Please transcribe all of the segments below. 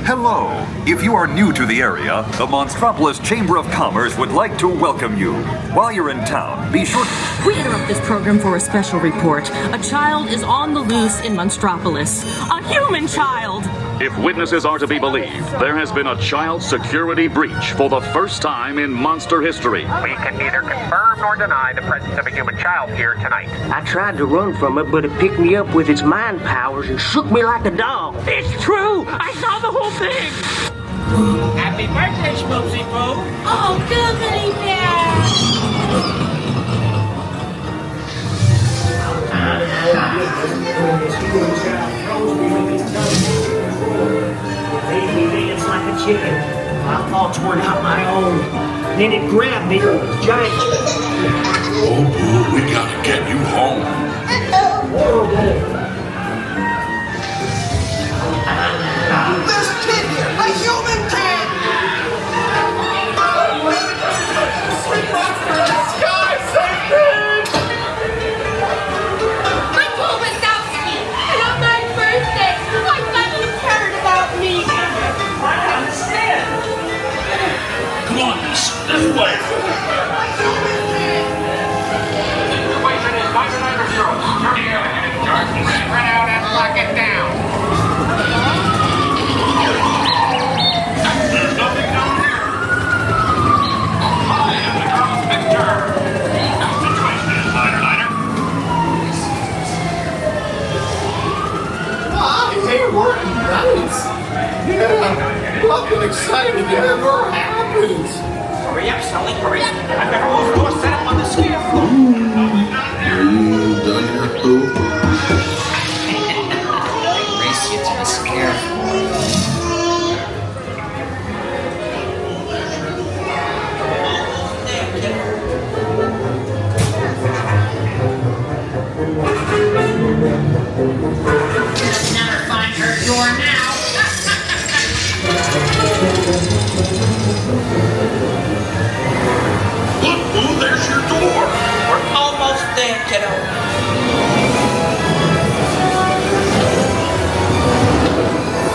Hello. If you are new to the area, the Monstropolis Chamber of Commerce would like to welcome you. While you're in town, be sure... We interrupt this program for a special report. A child is on the loose in Monstropolis. A human child! If witnesses are to be believed, there has been a child security breach for the first time in monster history. We can neither confirm nor deny the presence of a human child here tonight. I tried to run from it, but it picked me up with its mind powers and shook me like a dog. It's true! I saw the whole thing! Happy birthday, Schmoopsy Poo! Oh, goodness, It's like a chicken. My thoughts were not my own. Then it grabbed me with its giant... Oh, Boo, we gotta get you home. There's a kid here! A human kid! Sweet monster in the sky, save me! I'm Paul Wazowski, and on my birthday, I finally heard about me. I understand. Come on, this way. Situation is 99 Spread out and lock it down. There's nothing down here. I am the girl's picture. Situation is Niner. Hey, we're nice. Yeah, nothing exciting ever happens. Hurry up, Sully, hurry up. I've got a whole door set up on the scare floor. Done here, Boo? Race you to the scare floor. Never find her door now. Look, Boo, there's your door. We're almost there, kiddo.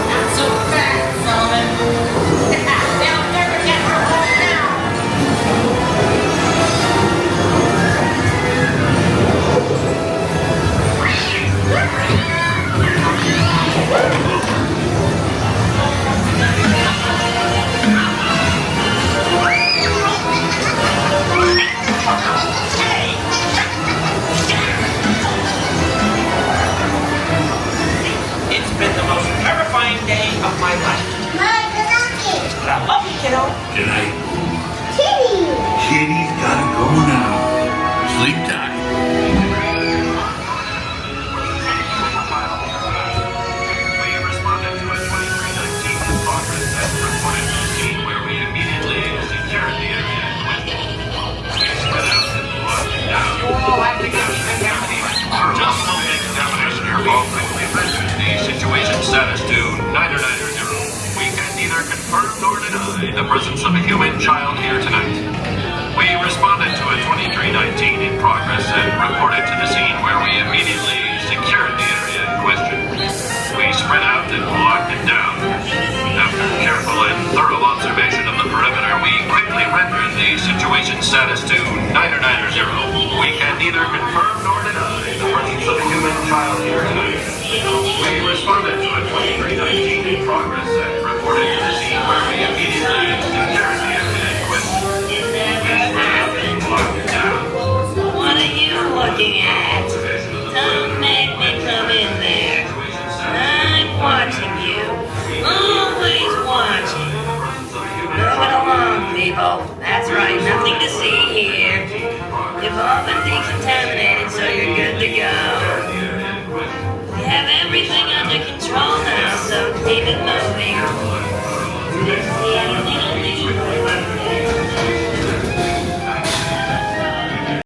Not so fast, Sullivan. They'll never get her home now. It's been the most terrifying day of my life. But I love you, kiddo. Good night. Kitty's gotta go now. Sleep time. We responded to a 2319 in progress and reported to the scene where we immediately secured the area in question. We spread out and locked it down. Just an examination here, Bob. We rendered the situation status to 990. We can neither confirm nor deny the presence of a human child here tonight. We responded to a 2319 in progress and reported to the scene where we immediately secured the area in question. We spread out and locked it down. After careful and thorough observation of the perimeter, we quickly rendered the situation status to 990. We can neither confirm nor deny the presence of a human child here tonight. We responded to a 2319 in progress and reported to the scene where we immediately secured the area in question. We spread out and locked it down. What are you looking at? Don't make me come in there. I'm watching you. Always watching. Move it along, people. That's right, nothing to see here. You've all been decontaminated, so you're good to go. We have everything under control now, so keep it moving.